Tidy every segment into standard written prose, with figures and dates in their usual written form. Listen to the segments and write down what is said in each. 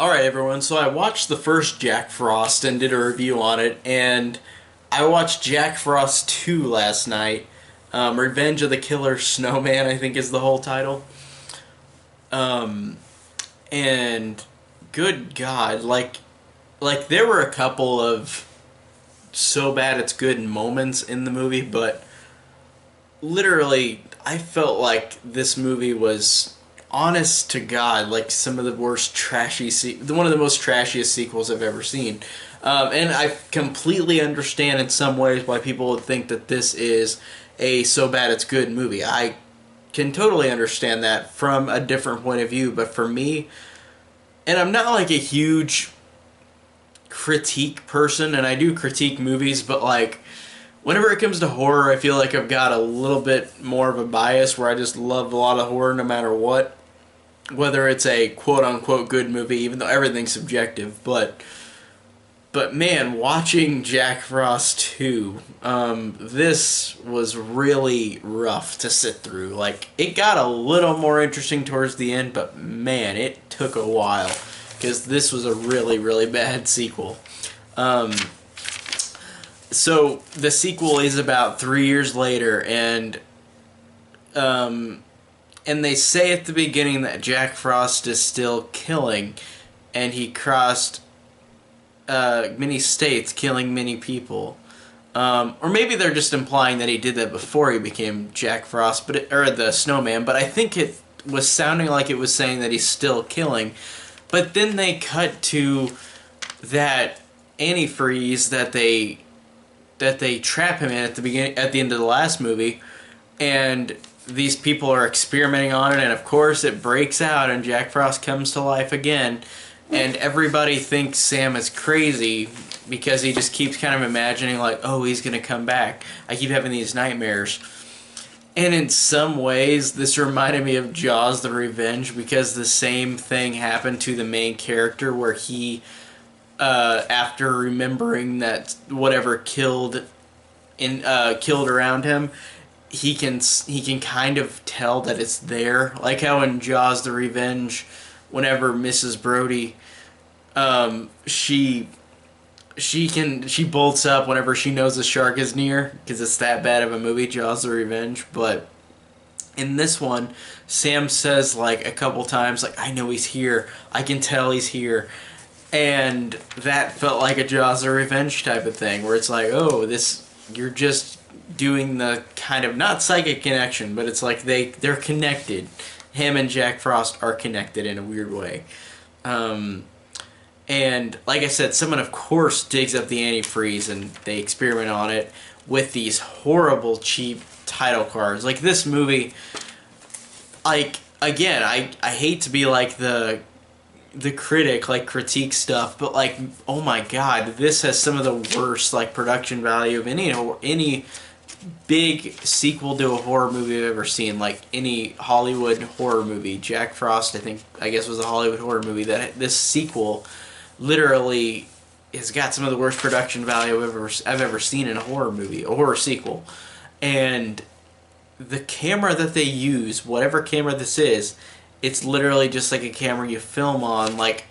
Alright everyone, so I watched the first Jack Frost and did a review on it, and I watched Jack Frost 2 last night. Revenge of the Killer Snowman, I think is the whole title. Um, and good God, like there were a couple of so bad it's good moments in the movie, but literally I felt like this movie was honest to God, like some of the worst one of the most trashiest sequels I've ever seen. And I completely understand in some ways why people would think that this is a so bad it's good movie. I can totally understand that from a different point of view, but for me, and I'm not like a huge critique person, and I do critique movies, but like whenever it comes to horror, I feel like I've got a little bit more of a bias where I just love a lot of horror no matter what. Whether it's a quote unquote good movie, even though everything's subjective, but man, watching Jack Frost 2, this was really rough to sit through. Like, it got a little more interesting towards the end, but man, it took a while because this was a really, really bad sequel. Um, so the sequel is about 3 years later, and they say at the beginning that Jack Frost is still killing, and he crossed many states, killing many people. Or maybe they're just implying that he did that before he became Jack Frost, or the Snowman. But I think it was sounding like it was saying that he's still killing. But then they cut to that antifreeze that they trap him in at the end of the last movie, and these people are experimenting on it, and of course it breaks out and Jack Frost comes to life again, and everybody thinks Sam is crazy because he just keeps kind of imagining like, oh, he's gonna come back. I keep having these nightmares. And in some ways this reminded me of Jaws the Revenge, because the same thing happened to the main character where he after remembering that whatever killed around him, he can kind of tell that it's there, like how in Jaws the Revenge, whenever Mrs. Brody, she bolts up whenever she knows the shark is near, because it's that bad of a movie, Jaws the Revenge. But in this one, Sam says like a couple times, like, I know he's here, I can tell he's here. And that felt like a Jaws the Revenge type of thing, where it's like, oh, you're just doing the kind of, not psychic connection, but it's like they're connected. Him and Jack Frost are connected in a weird way. And like I said, someone of course digs up the antifreeze and they experiment on it with these horrible cheap title cards. Like this movie, like, again, I hate to be like the critic, like critique stuff, but like, oh my god, this has some of the worst like production value of any big sequel to a horror movie I've ever seen. Like any Hollywood horror movie. Jack Frost, I guess was a Hollywood horror movie. That this sequel literally has got some of the worst production value I've ever seen in a horror movie, a horror sequel. And the camera that they use, whatever camera this is, it's literally just like a camera you film on, like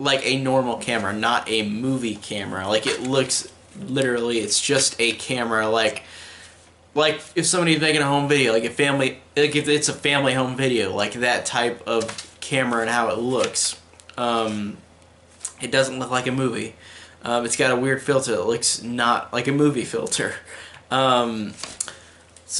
a normal camera, not a movie camera. Like it looks, literally, it's just a camera, like if somebody's making a home video, like if it's a family home video, like that type of camera and how it looks. It doesn't look like a movie. It's got a weird filter. It looks not like a movie filter. So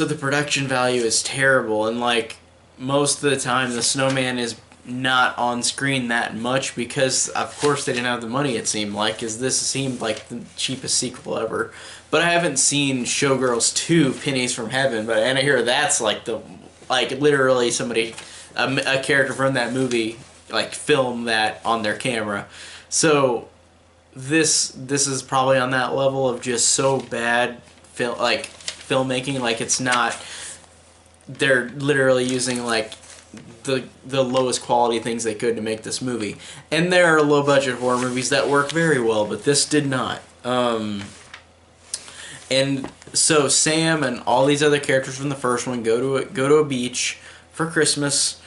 the production value is terrible, and like most of the time the Snowman is not on screen that much because of course they didn't have the money, it seemed like, because this seemed like the cheapest sequel ever. But I haven't seen Showgirls 2 Pennies from Heaven, and I hear that's like literally somebody, a character from that movie, like filmed that on their camera. So this is probably on that level of just so bad filmmaking. Like it's not, they're literally using like the lowest quality things they could to make this movie. And there are low budget horror movies that work very well, but this did not. And so Sam and all these other characters from the first one go to a beach for Christmas.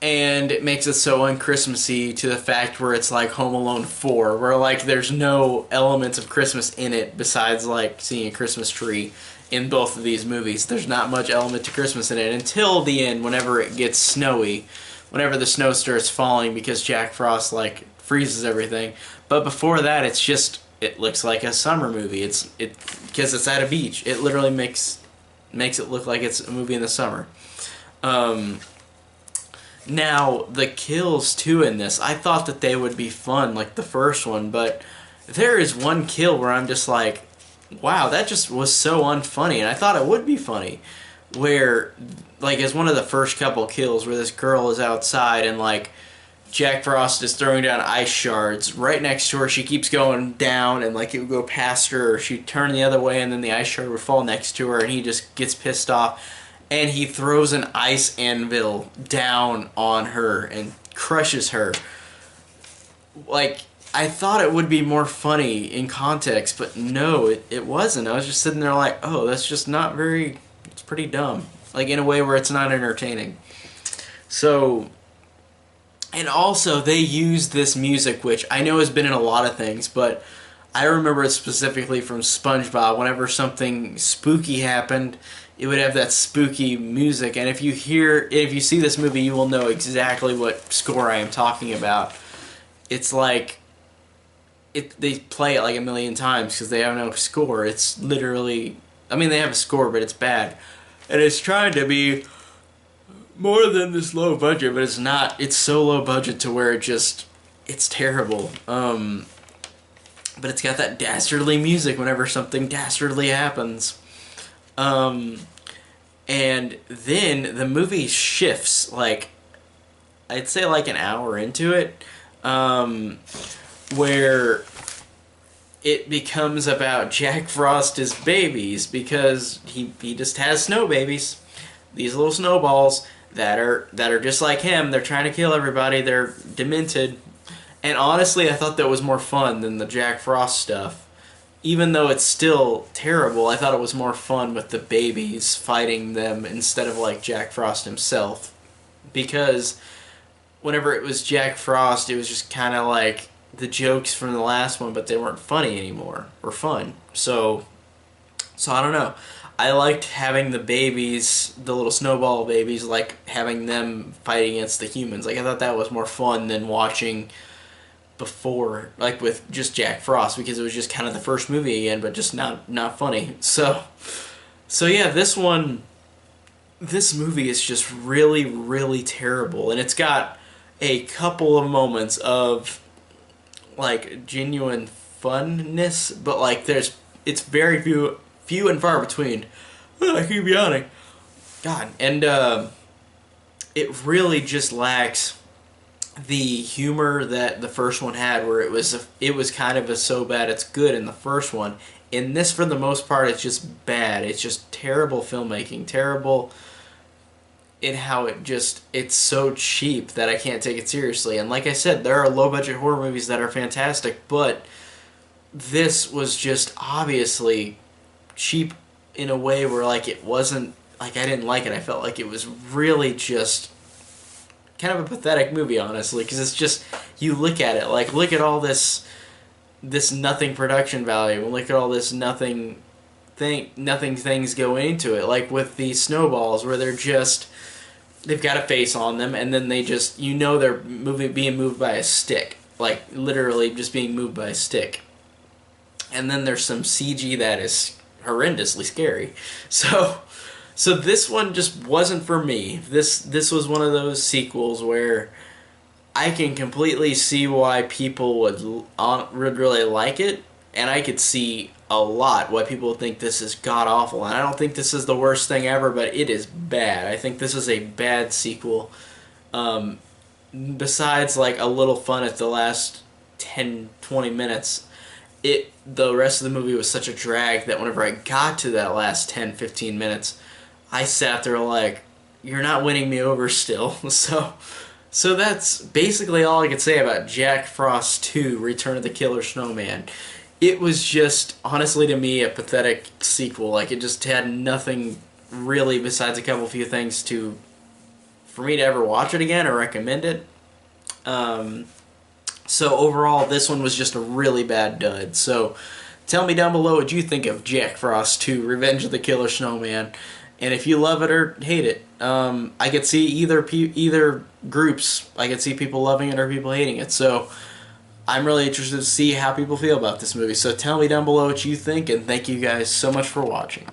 and it makes it so unchristmassy to the fact where it's like Home Alone 4, where like there's no elements of Christmas in it besides like seeing a Christmas tree in both of these movies. There's not much element to Christmas in it until the end, whenever it gets snowy, whenever the snow starts falling because Jack Frost like freezes everything. But before that, it's just, it looks like a summer movie. It's because it's at a beach. It literally makes it look like it's a movie in the summer. Now, the kills, too, in this, I thought that they would be fun, like the first one, but there is one kill where I'm just like, wow, that just was so unfunny, and I thought it would be funny, where, like, as one of the first couple kills, where this girl is outside, and, like, Jack Frost is throwing down ice shards right next to her. She keeps going down, and, like, it would go past her, or she'd turn the other way, and then the ice shard would fall next to her, and he just gets pissed off. And he throws an ice anvil down on her and crushes her. Like, I thought it would be more funny in context, but no, it wasn't. I was just sitting there like, oh, that's just not very, it's pretty dumb. Like, in a way where it's not entertaining. So, and also they used this music, which I know has been in a lot of things, but I remember it specifically from SpongeBob. Whenever something spooky happened, it would have that spooky music, and if you see this movie, you will know exactly what score I am talking about. It's like, they play it like a million times because they have no score. It's literally, I mean, they have a score, but it's bad. And it's trying to be more than this low budget, but it's not. It's so low budget to where it's terrible. But it's got that dastardly music whenever something dastardly happens. And then the movie shifts, like, I'd say like an hour into it, where it becomes about Jack Frost's babies, because he just has snow babies, these little snowballs that are just like him. They're trying to kill everybody. They're demented, and honestly, I thought that was more fun than the Jack Frost stuff. Even though it's still terrible, I thought it was more fun with the babies fighting them instead of like Jack Frost himself. Because whenever it was Jack Frost, it was just kind of like the jokes from the last one, but they weren't funny anymore, or fun. So I don't know. I liked having the babies, the little snowball babies, like having them fight against the humans. Like, I thought that was more fun than watching before, like with just Jack Frost, because it was just kind of the first movie again, but just not funny. So yeah, this movie is just really, really terrible, and it's got a couple of moments of like genuine funness, but like it's very few and far between. I keep yawning. God, and it really just lacks the humor that the first one had, where it was kind of a so bad it's good in the first one. In this, for the most part, it's just bad. It's just terrible filmmaking, terrible in how it's so cheap that I can't take it seriously. And like I said, there are low budget horror movies that are fantastic, but this was just obviously cheap in a way where like it wasn't, like, I didn't like it. I felt like it was really just kind of a pathetic movie, honestly, because it's just, you look at it, like, look at all this nothing production value, and look at all this nothing things go into it, like with these snowballs, where they've got a face on them, and then they just, they're being moved by a stick, like literally just being moved by a stick. And then there's some CG that is horrendously scary. So this one just wasn't for me. This was one of those sequels where I can completely see why people would really like it, and I could see a lot why people think this is god-awful. And I don't think this is the worst thing ever, but it is bad. I think this is a bad sequel. Besides, like, a little fun at the last 10-20 minutes, the rest of the movie was such a drag that whenever I got to that last 10-15 minutes, I sat there like, you're not winning me over still. So that's basically all I could say about Jack Frost 2, Return of the Killer Snowman. It was just, honestly to me, a pathetic sequel. Like, it just had nothing really besides a few things for me to ever watch it again or recommend it. So overall, this one was just a really bad dud. So tell me down below what you think of Jack Frost 2, Revenge of the Killer Snowman. And if you love it or hate it, I could see either groups. I could see people loving it or people hating it. So I'm really interested to see how people feel about this movie. So tell me down below what you think, and thank you guys so much for watching.